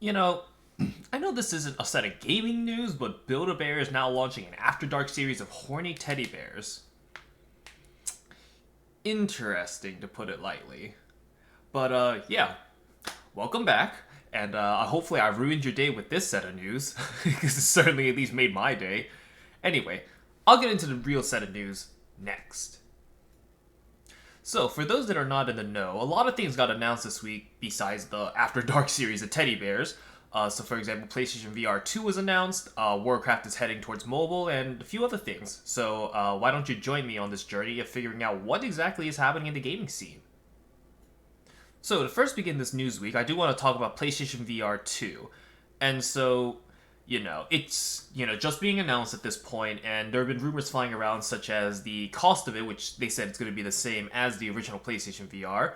You know, I know this isn't a set of gaming news, but Build-A-Bear is now launching an After Dark series of horny teddy bears. Interesting, to put it lightly. But, yeah. Welcome back. And, hopefully I ruined your day with this set of news, because it certainly at least made my day. Anyway, I'll get into the real set of news next. So, for those that are not in the know, a lot of things got announced this week besides the After Dark series of teddy bears. So, for example, PlayStation VR 2 was announced, Warcraft is heading towards mobile, and a few other things. So, why don't you join me on this journey of figuring out what exactly is happening in the gaming scene? So, to first begin this news week, I do want to talk about PlayStation VR 2. And so, it's, just being announced at this point, and there have been rumors flying around, such as the cost of it, which they said it's going to be the same as the original PlayStation VR.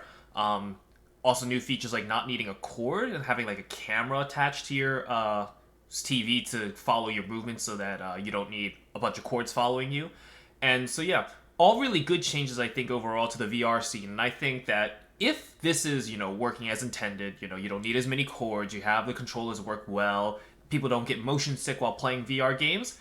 Also, new features like not needing a cord and having like a camera attached to your TV to follow your movements, so that you don't need a bunch of cords following you. And so, yeah, all really good changes, I think, overall to the VR scene. And I think that if this is, working as intended, you don't need as many cords, you have the controllers work well, people don't get motion sick while playing VR games,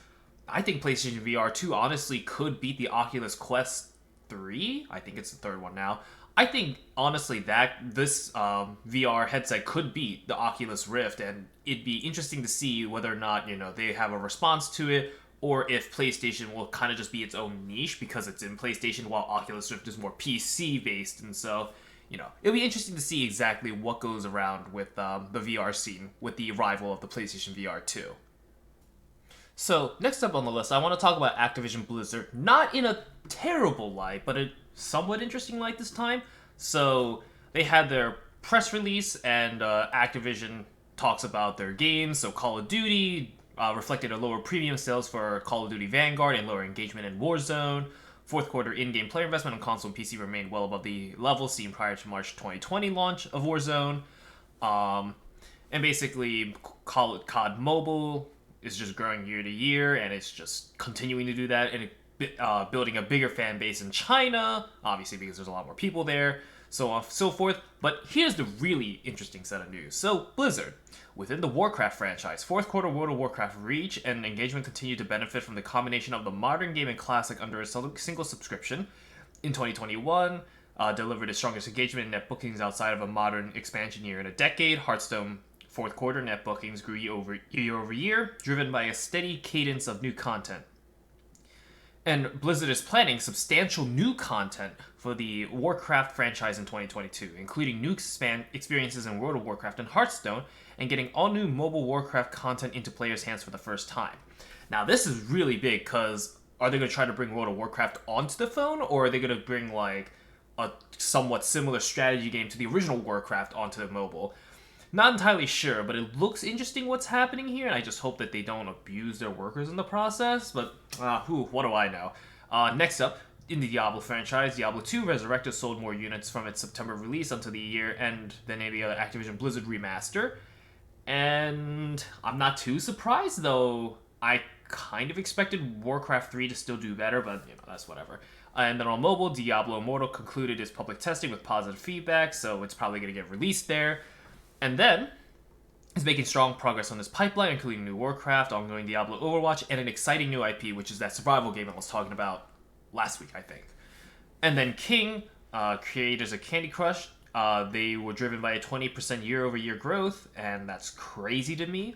I think PlayStation VR 2 honestly could beat the Oculus Quest 3. I think it's the third one now. I think, honestly, that this VR headset could beat the Oculus Rift, and it'd be interesting to see whether or not, they have a response to it, or if PlayStation will kind of just be its own niche because it's in PlayStation, while Oculus Rift is more PC-based, and so, it'll be interesting to see exactly what goes around with the VR scene with the arrival of the PlayStation VR 2. So, next up on the list, I want to talk about Activision Blizzard, not in a terrible light, but a somewhat interesting light this time. So, they had their press release, and Activision talks about their games. So, Call of Duty reflected a lower premium sales for Call of Duty Vanguard and lower engagement in Warzone. Fourth quarter in-game player investment on console and PC remained well above the level seen prior to March 2020 launch of Warzone. And basically, COD Mobile is just growing year to year, and it's just continuing to do that, and building a bigger fan base in China, obviously because there's a lot more people there, so on and so forth. But here's the really interesting set of news. So, Blizzard. Within the Warcraft franchise, fourth quarter World of Warcraft reach and engagement continued to benefit from the combination of the modern game and classic under a single subscription. In 2021, delivered its strongest engagement in net bookings outside of a modern expansion year in a decade. Hearthstone fourth quarter net bookings grew year over year, driven by a steady cadence of new content. And Blizzard is planning substantial new content for the Warcraft franchise in 2022, including new experiences in World of Warcraft and Hearthstone, and getting all new mobile Warcraft content into players' hands for the first time. Now, this is really big, because are they going to try to bring World of Warcraft onto the phone, or are they going to bring like a somewhat similar strategy game to the original Warcraft onto the mobile? Not entirely sure, but it looks interesting what's happening here, and I just hope that they don't abuse their workers in the process, but what do I know? Next up, in the Diablo franchise, Diablo 2 Resurrected sold more units from its September release until the year end than any other Activision Blizzard remaster, and I'm not too surprised, though. I kind of expected Warcraft 3 to still do better, but, that's whatever. And then on mobile, Diablo Immortal concluded its public testing with positive feedback, so it's probably going to get released there. And then, it's making strong progress on this pipeline, including new Warcraft, ongoing Diablo Overwatch, and an exciting new IP, which is that survival game I was talking about last week, I think. And then King, creators of Candy Crush, they were driven by a 20% year-over-year growth, and that's crazy to me.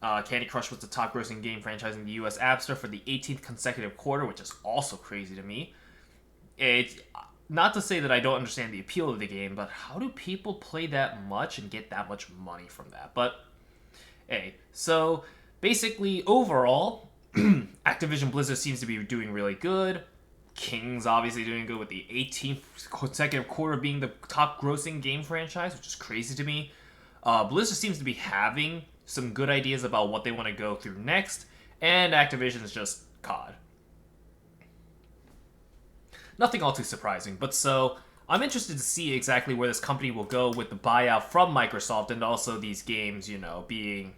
Candy Crush was the top-grossing game franchise in the US App Store for the 18th consecutive quarter, which is also crazy to me. It's not to say that I don't understand the appeal of the game, but how do people play that much and get that much money from that? But, hey, so basically, overall, Activision Blizzard seems to be doing really good. King's obviously doing good with the 18th consecutive quarter being the top grossing game franchise, which is crazy to me. Blizzard seems to be having some good ideas about what they want to go through next, and Activision is just COD. Nothing all too surprising, but so I'm interested to see exactly where this company will go with the buyout from Microsoft, and also these games, being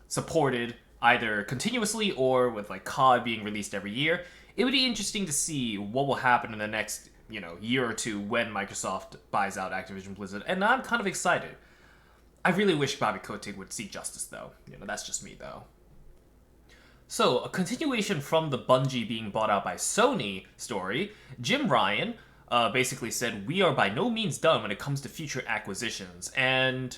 supported either continuously or with like COD being released every year. It would be interesting to see what will happen in the next, year or two when Microsoft buys out Activision Blizzard, and I'm kind of excited. I really wish Bobby Kotick would see justice, though. That's just me, though. So, a continuation from the Bungie being bought out by Sony story, Jim Ryan basically said, "We are by no means done when it comes to future acquisitions." And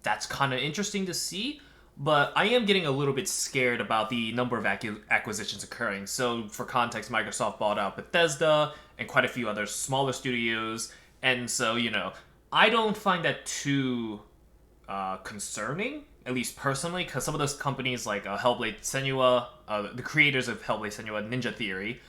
that's kind of interesting to see, but I am getting a little bit scared about the number of acquisitions occurring. So, for context, Microsoft bought out Bethesda and quite a few other smaller studios, and so, I don't find that too concerning, at least personally, because some of those companies like Hellblade Senua, the creators of Hellblade Senua, Ninja Theory,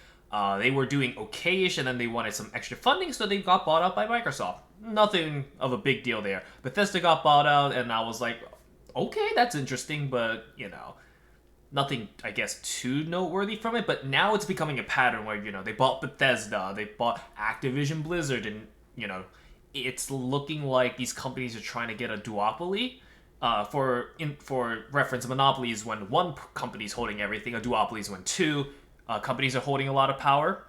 they were doing okay-ish, and then they wanted some extra funding, so they got bought out by Microsoft. Nothing of a big deal there. Bethesda got bought out, and I was like, okay, that's interesting, but, nothing, I guess, too noteworthy from it. But now it's becoming a pattern where, they bought Bethesda, they bought Activision Blizzard, and, it's looking like these companies are trying to get a duopoly. For reference, a monopoly is when one company is holding everything. A duopoly is when two companies are holding a lot of power.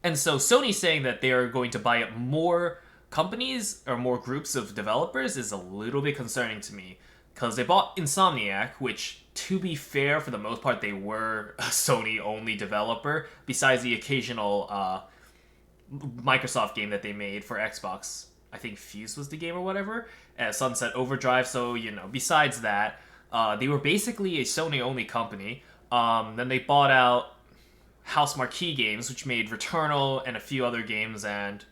And so Sony saying that they are going to buy up more companies or more groups of developers is a little bit concerning to me, because they bought Insomniac, which, to be fair, for the most part, they were a Sony-only developer, besides the occasional Microsoft game that they made for Xbox. I think Fuse was the game or whatever, Sunset Overdrive. So, besides that, they were basically a Sony-only company. Then they bought out House Marquee Games, which made Returnal and a few other games, and,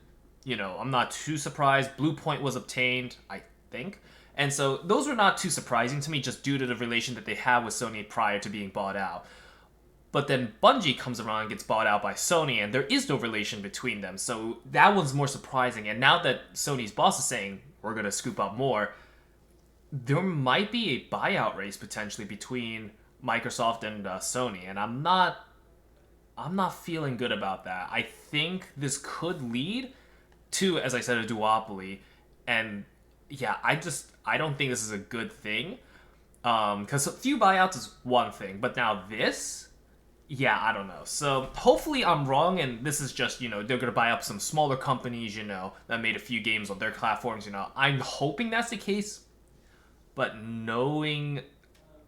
I'm not too surprised. Blue Point was obtained, I think. And so those were not too surprising to me, just due to the relation that they have with Sony prior to being bought out. But then Bungie comes around and gets bought out by Sony, and there is no relation between them. So that one's more surprising. And now that Sony's boss is saying, we're going to scoop up more, there might be a buyout race potentially between Microsoft and Sony. And I'm not feeling good about that. I think this could lead to, as I said, a duopoly. And yeah, I don't think this is a good thing. Because a few buyouts is one thing, but now this... yeah, I don't know. So hopefully I'm wrong, and this is just, they're going to buy up some smaller companies, that made a few games on their platforms, I'm hoping that's the case, but knowing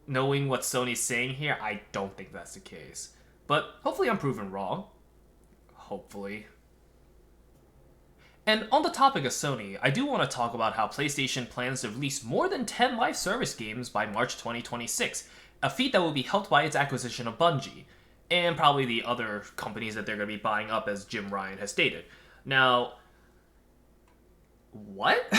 what Sony's saying here, I don't think that's the case. But hopefully I'm proven wrong. Hopefully. And on the topic of Sony, I do want to talk about how PlayStation plans to release more than 10 live service games by March 2026, a feat that will be helped by its acquisition of Bungie, and probably the other companies that they're going to be buying up, as Jim Ryan has stated. Now, what?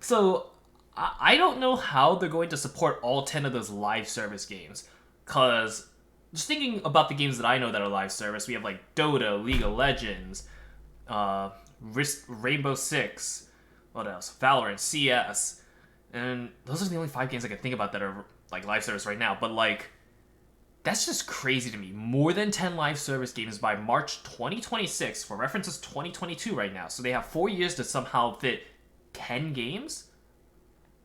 So, I don't know how they're going to support all 10 of those live service games, because just thinking about the games that I know that are live service, we have like Dota, League of Legends, Rainbow Six, what else? Valorant, CS, and those are the only 5 games I can think about that are like live service right now. But like, that's just crazy to me. More than 10 live service games by March 2026. For reference, it's 2022 right now, so they have 4 years to somehow fit 10 games.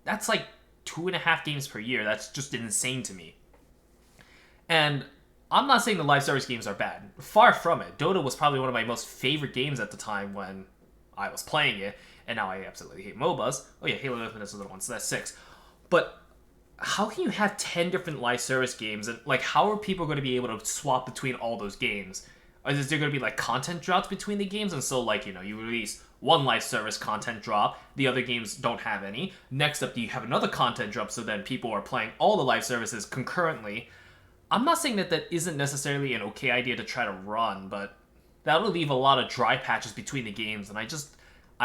That's like 2.5 games per year. That's just insane to me. And I'm not saying the live service games are bad. Far from it. Dota was probably one of my most favorite games at the time when I was playing it, and now I absolutely hate MOBAs. Oh yeah, Halo Infinite is another one, so that's 6. But how can you have 10 different live service games, and like, how are people going to be able to swap between all those games? Is there going to be like content drops between the games? And so like, you release one live service content drop, the other games don't have any. Next up, you have another content drop, so then people are playing all the live services concurrently. I'm not saying that isn't necessarily an okay idea to try to run, but that'll leave a lot of dry patches between the games, and I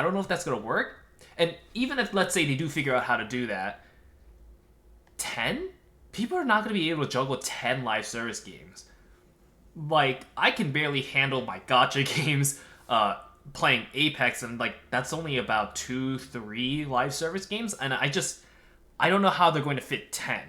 don't know if that's going to work. And even if, let's say, they do figure out how to do that, 10? People are not going to be able to juggle 10 live service games. Like, I can barely handle my gacha games playing Apex, and like, that's only about 2-3 live service games, and I don't know how they're going to fit 10.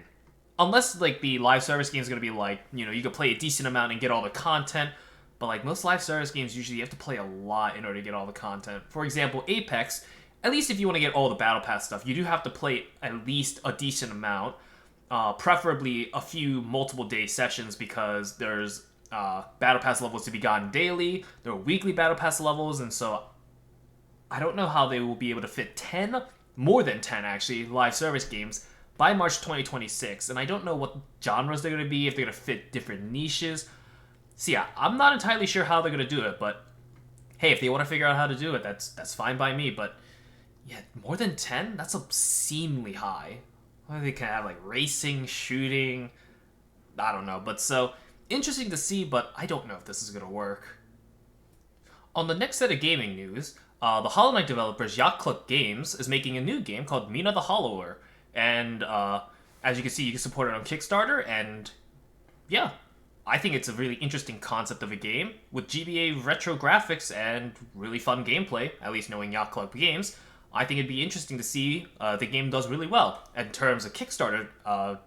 Unless, like, the live service game is going to be, like, you can play a decent amount and get all the content. But, like, most live service games, usually you have to play a lot in order to get all the content. For example, Apex, at least if you want to get all the Battle Pass stuff, you do have to play at least a decent amount. Preferably a few multiple-day sessions, because there's Battle Pass levels to be gotten daily. There are weekly Battle Pass levels, and so I don't know how they will be able to fit 10 more than 10 actually, live service games by March 2026. And I don't know what genres they're going to be, if they're going to fit different niches. So yeah, I'm not entirely sure how they're going to do it, but hey, if they want to figure out how to do it, that's fine by me. But yeah, more than 10? That's obscenely high. Well, they can have like racing, shooting, I don't know. But so, interesting to see, but I don't know if this is going to work. On the next set of gaming news, the Hollow Knight developers Yacht Club Games is making a new game called Mina the Hollower. And as you can see, you can support it on Kickstarter, and yeah, I think it's a really interesting concept of a game with GBA retro graphics and really fun gameplay, at least knowing Yacht Club Games. I think it'd be interesting to see the game does really well. In terms of Kickstarter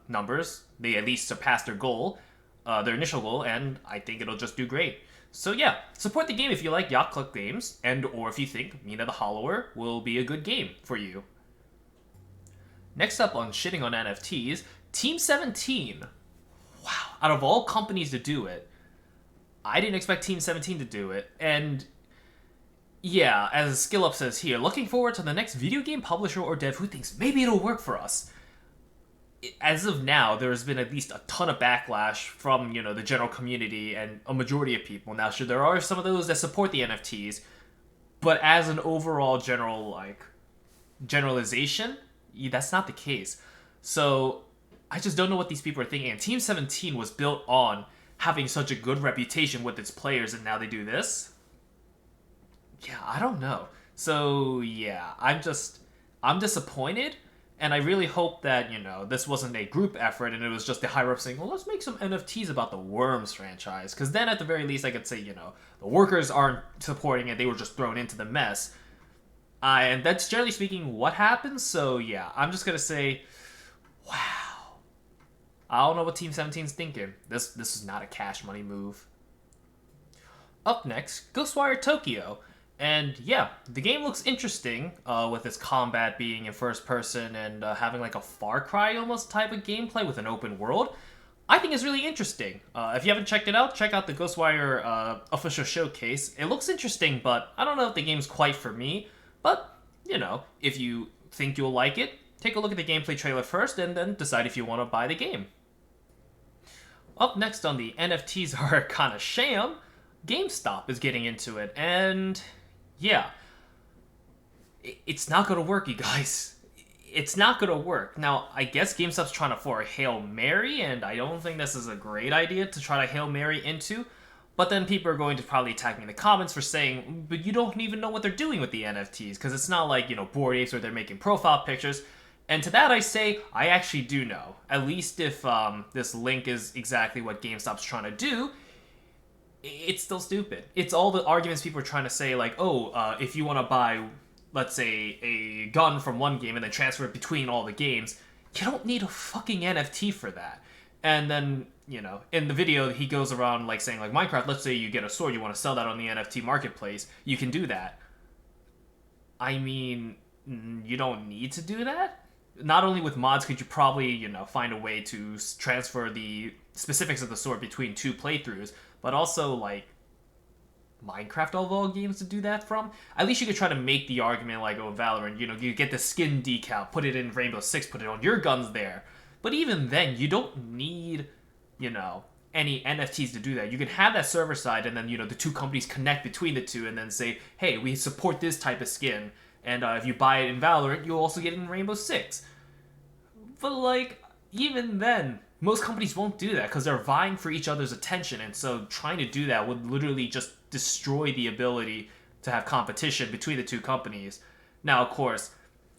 numbers, they at least surpassed their goal, their initial goal, and I think it'll just do great. So yeah, support the game if you like Yacht Club Games, and or if you think Mina the Hollower will be a good game for you. Next up on shitting on NFTs, Team 17. Wow, out of all companies to do it, I didn't expect Team 17 to do it, and yeah, as SkillUp says here, looking forward to the next video game publisher or dev who thinks maybe it'll work for us. As of now, there's been at least a ton of backlash from, the general community and a majority of people. Now, sure, there are some of those that support the NFTs, but as an overall generalization, that's not the case. So, I just don't know what these people are thinking. And Team 17 was built on having such a good reputation with its players, and now they do this? Yeah, I don't know. So, yeah, I'm disappointed. And I really hope that, this wasn't a group effort and it was just the higher-ups saying, well, let's make some NFTs about the Worms franchise. Because then at the very least I could say, the workers aren't supporting it, they were just thrown into the mess. And that's generally speaking what happens. So yeah, I'm just going to say, wow. I don't know what Team 17's thinking. This is not a cash money move. Up next, Ghostwire Tokyo. And yeah, the game looks interesting with its combat being in first person and having like a Far Cry almost type of gameplay with an open world. I think it's really interesting. If you haven't checked it out, check out the Ghostwire official showcase. It looks interesting, but I don't know if the game's quite for me. But, if you think you'll like it, take a look at the gameplay trailer first and then decide if you want to buy the game. Up next on the NFTs Arcana sham, GameStop is getting into it, and yeah, it's not going to work, you guys. It's not going to work. Now, I guess GameStop's trying to for a Hail Mary, and I don't think this is a great idea to try to Hail Mary into, but then people are going to probably attack me in the comments for saying, but you don't even know what they're doing with the NFTs, because it's not like, Bored Apes where they're making profile pictures. And to that I say, I actually do know. At least if this link is exactly what GameStop's trying to do, it's still stupid. It's all the arguments people are trying to say, like, if you want to buy, let's say, a gun from one game and then transfer it between all the games, you don't need a fucking NFT for that. And then, in the video, he goes around, like, saying, like, Minecraft, let's say you get a sword, you want to sell that on the NFT marketplace, you can do that. I mean, you don't need to do that? Not only with mods could you probably, find a way to transfer the specifics of the sword between two playthroughs, but also, like, Minecraft of all games to do that from? At least you could try to make the argument, like, Valorant, you get the skin decal, put it in Rainbow Six, put it on your guns there. But even then, you don't need, any NFTs to do that. You can have that server side, and then, the two companies connect between the two, and then say, hey, we support this type of skin, and if you buy it in Valorant, you'll also get it in Rainbow Six. But, like, even then, most companies won't do that because they're vying for each other's attention, and so trying to do that would literally just destroy the ability to have competition between the two companies. Now, of course,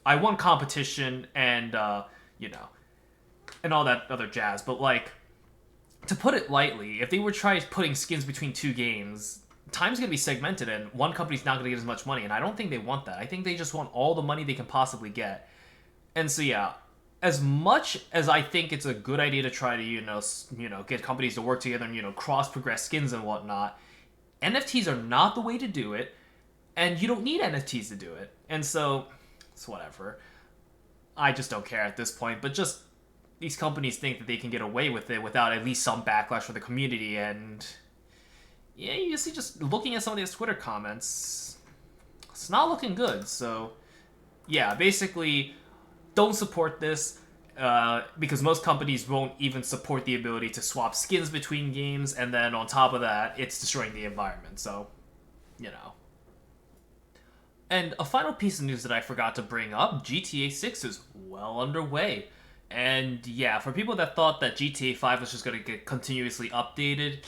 I want competition and, and all that other jazz, but, like, to put it lightly, if they were trying putting skins between two games, time's going to be segmented, and one company's not going to get as much money, and I don't think they want that. I think they just want all the money they can possibly get. And so, yeah, as much as I think it's a good idea to try to, get companies to work together and, cross-progress skins and whatnot, NFTs are not the way to do it, and you don't need NFTs to do it. And so, it's whatever. I just don't care at this point, but just these companies think that they can get away with it without at least some backlash from the community, and yeah, you see, just looking at some of these Twitter comments, it's not looking good, so yeah, basically, don't support this. Because most companies won't even support the ability to swap skins between games, and then on top of that, it's destroying the environment, so, you know. And a final piece of news that I forgot to bring up, GTA 6 is well underway. And yeah, for people that thought that GTA 5 was just going to get continuously updated,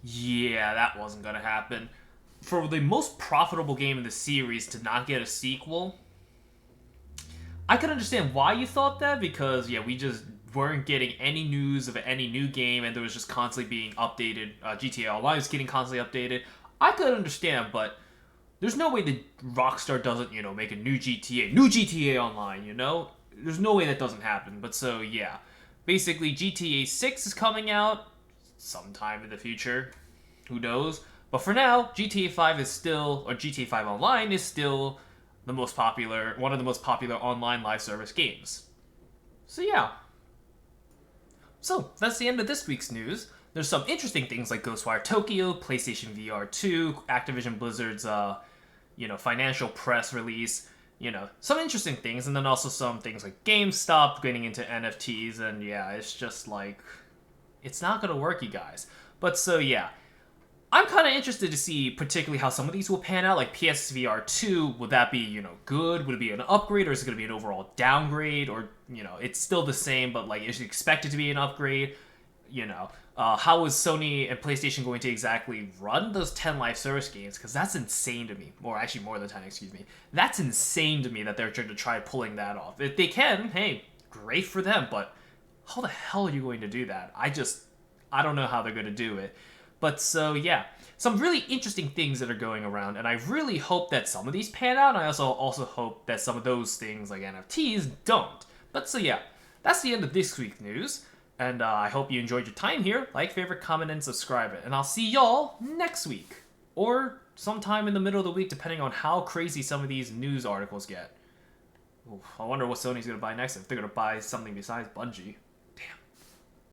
yeah, that wasn't going to happen. For the most profitable game in the series to not get a sequel, I can understand why you thought that, because, yeah, we just weren't getting any news of any new game, and there was just constantly being updated. GTA Online was getting constantly updated. I could understand, but there's no way that Rockstar doesn't, make a new GTA Online, There's no way that doesn't happen. But so, yeah. Basically, GTA 6 is coming out sometime in the future. Who knows? But for now, GTA 5 is still, or GTA 5 Online is still one of the most popular online live service games. So yeah. So that's the end of this week's news. There's some interesting things like Ghostwire Tokyo, PlayStation VR 2, Activision Blizzard's, financial press release. Some interesting things, and then also some things like GameStop getting into NFTs, and yeah, it's just like, it's not gonna work, you guys. But so yeah. I'm kind of interested to see particularly how some of these will pan out, like PSVR 2, would that be, good? Would it be an upgrade, or is it going to be an overall downgrade? Or, it's still the same, but, like, is it expected to be an upgrade? How is Sony and PlayStation going to exactly run those 10 live service games? Because that's insane to me. Or actually more than 10, excuse me. That's insane to me that they're trying to try pulling that off. If they can, hey, great for them, but how the hell are you going to do that? I don't know how they're going to do it. But so, yeah, some really interesting things that are going around, and I really hope that some of these pan out, and I also hope that some of those things, like NFTs, don't. But so, yeah, that's the end of this week's news, and I hope you enjoyed your time here. Like, favorite, comment, and subscribe it, and I'll see y'all next week, or sometime in the middle of the week, depending on how crazy some of these news articles get. Ooh, I wonder what Sony's going to buy next, if they're going to buy something besides Bungie.